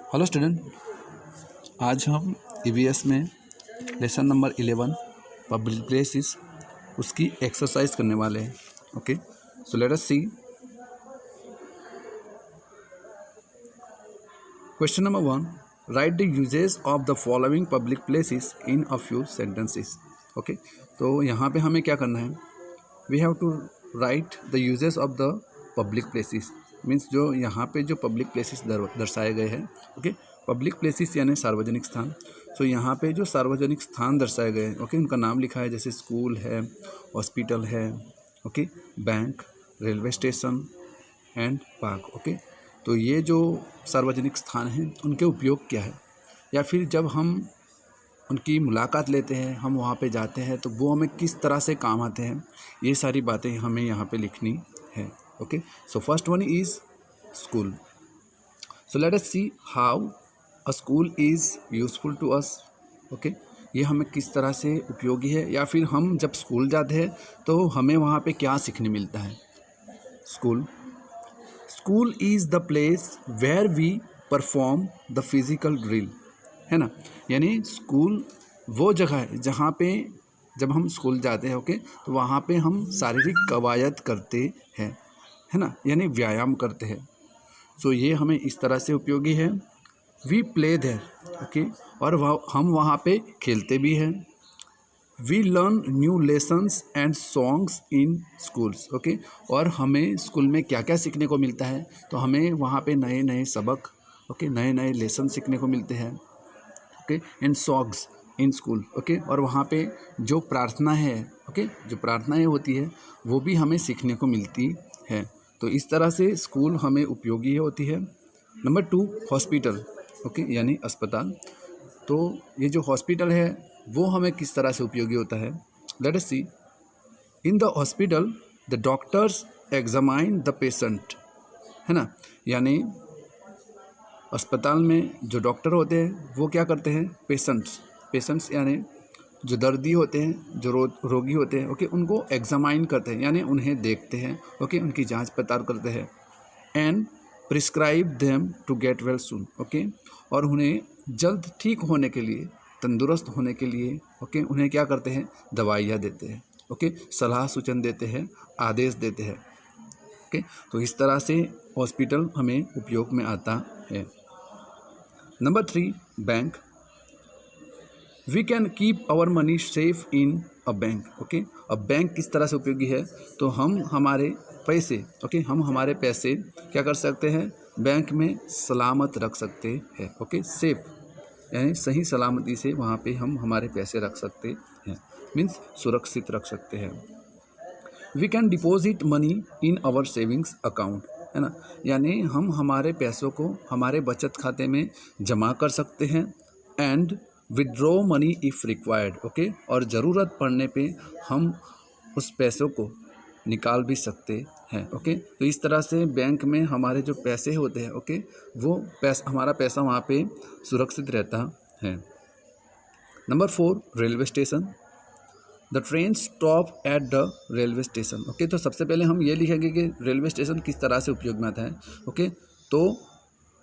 Hello student, आज हम EVS में लेसन नंबर 11 पब्लिक प्लेसेस उसकी एक्सरसाइज करने वाले हैं। Okay, so let us see. Question number 1, write the uses of the following public places in a few sentences. Okay, तो यहाँ पे हमें क्या करना है, we have to write the uses of the public places. Means जो यहाँ पे जो पब्लिक प्लेसेस दर्शाए गए हैं। ओके, पब्लिक प्लेसेस यानी सार्वजनिक स्थान। सो यहाँ पे जो सार्वजनिक स्थान दर्शाए गए हैं, ओके, उनका नाम लिखा है, जैसे स्कूल है, हॉस्पिटल है, okay, bank, railway station and park. Okay, तो ये जो सार्वजनिक स्थान हैं उनके उपयोग क्या है, या फिर जब हम उनकी मुलाकात लेते हैं, हम वहाँ पे जाते हैं, तो वो हमें किस तरह से काम आते हैं, ये सारी बातें हमें यहाँ पे लिखनी है। Okay, so first one is school. So let us see how a school is useful to us. Okay, ये हमें किस तरह से उपयोगी है, या फिर हम जब स्कूल जाते हैं तो हमें वहाँ पे क्या सीखने मिलता है। School is the place where we perform the physical drill, है ना। यानी स्कूल वो जगह है जहाँ पे जब हम स्कूल जाते हैं, ओके, तो वहाँ पे हम शारीरिक कवायद करते हैं, है ना, यानी व्यायाम करते हैं। सो ये हमें इस तरह से उपयोगी है। वी प्ले देयर, ओके, और हम वहाँ पे खेलते भी हैं। We learn new lessons and songs in schools. Okay, और हमें स्कूल में क्या क्या सीखने को मिलता है, तो हमें वहाँ पे नए नए सबक, ओके, नए नए लेसन सीखने को मिलते हैं। Okay, and songs in school. Okay, और वहाँ पे जो प्रार्थना है, ओके, जो प्रार्थनाएं होती है वो भी हमें सीखने को मिलती है। तो इस तरह से स्कूल हमें उपयोगी होती है। नंबर 2, हॉस्पिटल, ओके, यानी अस्पताल। तो ये जो हॉस्पिटल है वो हमें किस तरह से उपयोगी होता है, let us see. In the hospital the doctors examine the patient, है ना, यानी अस्पताल में जो डॉक्टर होते हैं वो क्या करते हैं, पेशेंट्स यानी जो दर्दी होते हैं, जो रोगी होते हैं, ओके, उनको एग्जामाइन करते हैं, यानी उन्हें देखते हैं, ओके, उनकी जांच पड़ताल करते हैं। And prescribe them to get well soon, okay, और उन्हें जल्द ठीक होने के लिए, तंदुरुस्त होने के लिए, ओके, उन्हें क्या करते हैं, दवाइयाँ देते हैं, ओके, सलाह सूचन देते हैं, आदेश देते हैं। ओके, तो इस तरह से हॉस्पिटल हमें उपयोग में आता है। Number 3, bank. We can keep our money safe in a bank. Okay, अब बैंक किस तरह से उपयोगी है, तो हम हमारे पैसे, ओके, हम हमारे पैसे क्या कर सकते हैं, बैंक में सलामत रख सकते हैं। ओके, सेफ यानी सही सलामती से वहाँ पे हम हमारे पैसे रख सकते हैं, मीन्स सुरक्षित रख सकते हैं। We can deposit money in our savings account, है ना, यानी हम हमारे पैसों को हमारे बचत खाते में जमा कर सकते हैं। And withdraw money if required, okay, और ज़रूरत पड़ने पे हम उस पैसों को निकाल भी सकते हैं। ओके, तो इस तरह से बैंक में हमारे जो पैसे होते हैं, ओके, वो हमारा पैसा वहाँ पे सुरक्षित रहता है। Number 4, railway station. The train stop at the railway station. Okay, तो सबसे पहले हम ये लिखेंगे कि रेलवे स्टेशन किस तरह से उपयोग में आता है। ओके, तो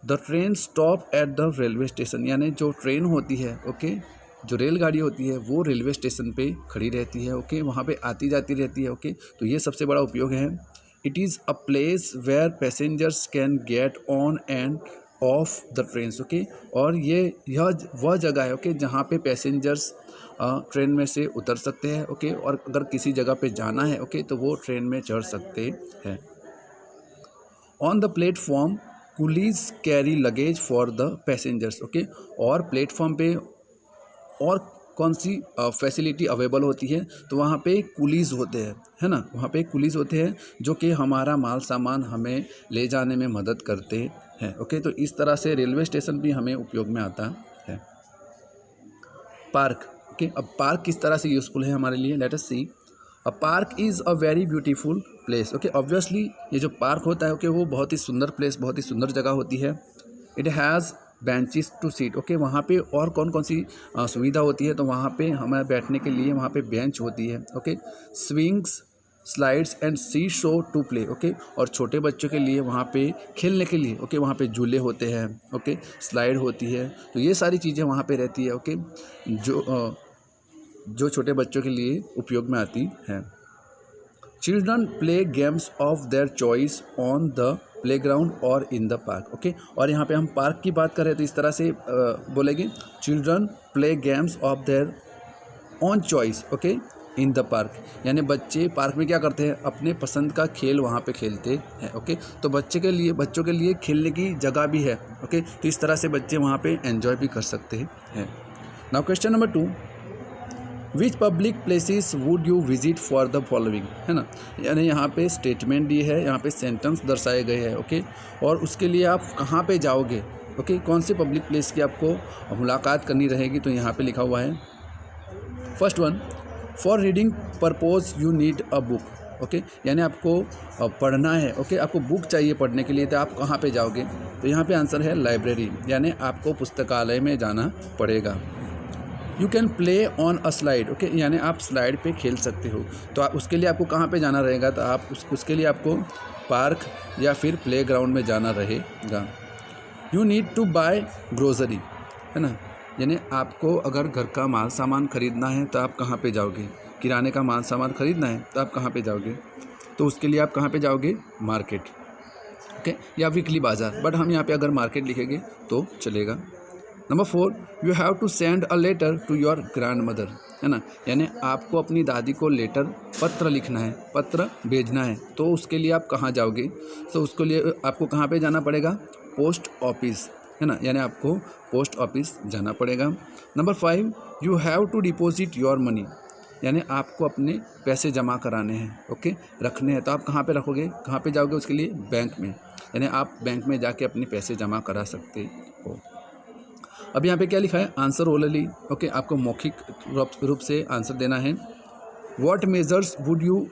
the train stop at the railway station, यानी जो ट्रेन होती है, ओके, जो रेलगाड़ी होती है वो रेलवे स्टेशन पे खड़ी रहती है। ओके, वहाँ पे आती जाती रहती है। ओके, तो ये सबसे बड़ा उपयोग है। It is a place where passengers can get on and off the trains. Okay, और यह वह जगह है, ओके, जहाँ पे पैसेंजर्स ट्रेन में से उतर सकते हैं। ओके, और अगर किसी जगह पे जाना है, ओके, तो वो ट्रेन में चढ़ सकते हैं। On the platform Coolidge carry luggage for the passengers. Okay, और प्लेटफॉर्म पे और कौन सी फैसिलिटी अवेलेबल होती है, तो वहाँ पे कुलीज होते हैं, है ना, वहाँ पे कुलीज होते हैं जो कि हमारा माल सामान हमें ले जाने में मदद करते हैं। ओके, तो इस तरह से रेलवे स्टेशन भी हमें उपयोग में आता है। पार्क। ओके, अब पार्क किस तरह से यूज़फुल है हमारे लिए, let us see. A park is a very beautiful place. Okay, obviously ये जो पार्क होता है, ओके, वो बहुत ही सुंदर प्लेस, बहुत ही सुंदर जगह होती है। It has benches to seat. Okay, वहाँ पे और कौन कौन सी सुविधा होती है, तो वहाँ पे हमें बैठने के लिए वहाँ पे बेंच होती है। Okay, swings slides and seesaw to play, okay. और छोटे बच्चों के लिए वहाँ पे खेलने के लिए, ओके, वहाँ पे झूले होते हैं, ओके, स्लाइड होती है, तो ये सारी चीज़ें वहाँ पे रहती है, ओके, जो छोटे बच्चों के लिए उपयोग में आती हैं। Children play games of their choice on the playground और इन द पार्क, ओके। और यहाँ पे हम पार्क की बात करें तो इस तरह से बोलेंगे, children play games of their on choice, okay, in the park. यानी बच्चे पार्क में क्या करते हैं, अपने पसंद का खेल वहाँ पे खेलते हैं, ओके। तो बच्चों के लिए खेलने की जगह भी है, ओके। तो इस तरह से बच्चे वहाँ पे एंजॉय भी कर सकते हैं। Now question number 2, which public places would you visit for the following, है ना। यानी यहाँ पे स्टेटमेंट दी है, यहाँ पे सेंटेंस दर्शाए गए हैं, ओके। और उसके लिए आप कहाँ पे जाओगे, ओके, कौन से पब्लिक प्लेस की आपको मुलाकात करनी रहेगी, तो यहाँ पे लिखा हुआ है first one, for reading purpose you need a book, okay. यानी आपको पढ़ना है, ओके, आपको बुक चाहिए पढ़ने के लिए, तो आप कहाँ पे जाओगे, तो यहाँ पे आंसर है लाइब्रेरी, यानी आपको पुस्तकालय में जाना पड़ेगा। You can play on a slide, okay, यानी आप स्लाइड पे खेल सकते हो, तो उसके लिए आपको कहाँ पे जाना रहेगा, तो आप उसके लिए आपको पार्क या फिर प्ले ग्राउंड में जाना रहेगा। You need to buy grocery, है ना, यानी आपको अगर घर का माल सामान खरीदना है तो आप कहाँ पे जाओगे, किराने का माल सामान खरीदना है तो आप कहाँ पे जाओगे, तो उसके लिए आप कहाँ पे जाओगे, मार्केट, ओके, या वीकली बाज़ार, बट हम यहाँ पे अगर मार्केट लिखेंगे तो चलेगा। Number 4, you have to send a letter to your grandmother, है ना, यानी आपको अपनी दादी को लेटर, पत्र लिखना है, पत्र भेजना है, तो उसके लिए आप कहाँ जाओगे, तो उसके लिए आपको कहाँ पे जाना पड़ेगा, पोस्ट ऑफिस, है ना, यानी आपको पोस्ट ऑफिस जाना पड़ेगा। Number 5, you have to deposit your money, यानी आपको अपने पैसे जमा कराने हैं, ओके, रखने हैं, तो आप कहाँ पे रखोगे, कहाँ पे जाओगे उसके लिए, बैंक में, यानी आप बैंक में जाके अपने पैसे जमा करा सकते हो। अब यहाँ पे क्या लिखा है, आंसर ओरली, ओके, आपको मौखिक रूप से आंसर देना है। What measures would you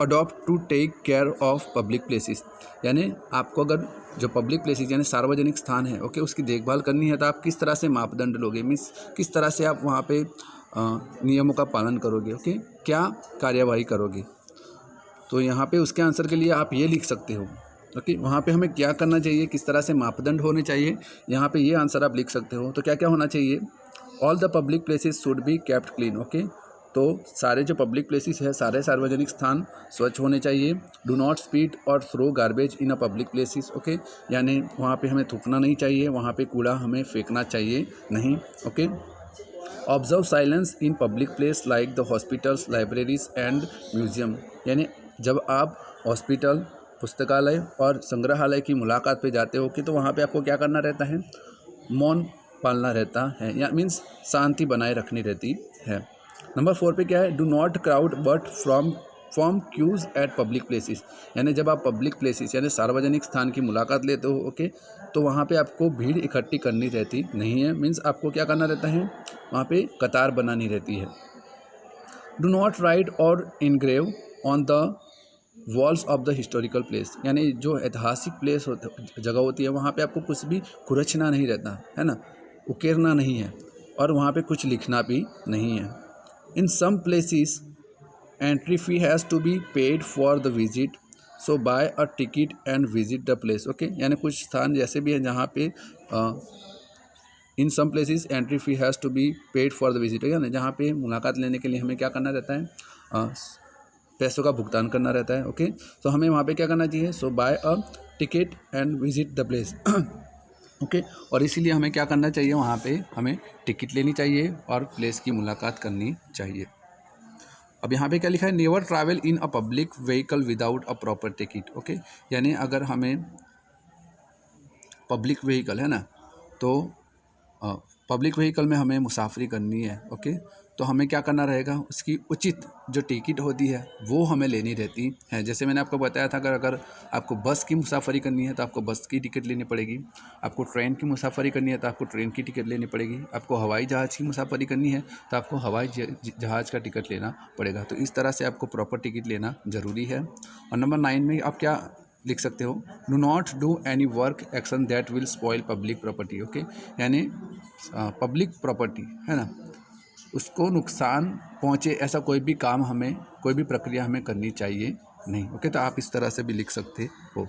adopt to take care of public places, यानी आपको अगर जो पब्लिक प्लेसेस यानी सार्वजनिक स्थान है, ओके, उसकी देखभाल करनी है, तो आप किस तरह से मापदंड लोगे, मीन्स किस तरह से आप वहाँ पे नियमों का पालन करोगे, ओके, क्या कार्यवाही करोगे, तो यहाँ पे उसके आंसर के लिए आप ये लिख सकते हो, ओके, वहाँ पे हमें क्या करना चाहिए, किस तरह से मापदंड होने चाहिए, यहाँ पे ये आंसर आप लिख सकते हो। तो क्या क्या होना चाहिए, all the public places should be kept clean, okay, तो सारे जो पब्लिक प्लेसेस है, सारे सार्वजनिक स्थान स्वच्छ होने चाहिए। Do not spit or throw garbage in a public places, okay, यानी वहाँ पे हमें थूकना नहीं चाहिए, वहाँ पे कूड़ा हमें फेंकना चाहिए नहीं, okay. Observe silence in public place like the hospitals, libraries and museum, यानी जब आप हॉस्पिटल, पुस्तकालय और संग्रहालय की मुलाकात पे जाते हो कि तो वहाँ पे आपको क्या करना रहता है, मौन पालना रहता है, या मीन्स शांति बनाए रखनी रहती है। नंबर 4 पे क्या है, do not crowd but form queues at public places, यानी जब आप पब्लिक प्लेसेस यानी सार्वजनिक स्थान की मुलाकात लेते हो, ओके, तो वहाँ पे आपको भीड़ इकट्ठी करनी रहती नहीं है, मीन्स आपको क्या करना रहता है, वहाँ पे कतार बनानी रहती है। डू नॉट राइट और engrave on the walls of the historical place, यानी जो ऐतिहासिक प्लेस जगह होती है वहाँ पे आपको कुछ भी खुरचना नहीं रहता है ना, उकेरना नहीं है, और वहाँ पे कुछ लिखना भी नहीं है। In some places entry fee has to be paid for the visit, so buy a ticket and visit the place, okay, यानी कुछ स्थान जैसे भी हैं जहाँ पे in some places entry fee has to be paid for the visit, यानी जहाँ पे मुलाकात लेने के लिए हमें क्या करना रहता है, पैसों का भुगतान करना रहता है, ओके, तो हमें वहाँ पे क्या करना चाहिए, so buy a ticket and visit the place, okay, और इसीलिए हमें क्या करना चाहिए, वहाँ पे हमें टिकट लेनी चाहिए और प्लेस की मुलाकात करनी चाहिए। अब यहाँ पे क्या लिखा है, never travel in a public vehicle without a proper ticket, okay, यानी अगर हमें पब्लिक व्हीकल है ना, तो पब्लिक व्हीकल में हमें मुसाफरी करनी है, ओके, तो हमें क्या करना रहेगा, उसकी उचित जो टिकट होती है वो हमें लेनी रहती है। जैसे मैंने आपको बताया था, अगर आपको बस की मुसाफरी करनी है तो आपको बस की टिकट लेनी पड़ेगी, आपको ट्रेन की मुसाफरी करनी है तो आपको ट्रेन की टिकट लेनी पड़ेगी, आपको हवाई जहाज़ की मुसाफरी करनी है तो आपको हवाई जहाज़ का टिकट लेना पड़ेगा। तो इस तरह से आपको प्रॉपर टिकट लेना ज़रूरी है। और नंबर 9 में आप क्या लिख सकते हो, do not do any work action that will spoil public property, okay, यानी पब्लिक प्रॉपर्टी है ना, उसको नुकसान पहुँचे ऐसा कोई भी काम हमें, कोई भी प्रक्रिया हमें करनी चाहिए नहीं। ओके, तो आप इस तरह से भी लिख सकते हो।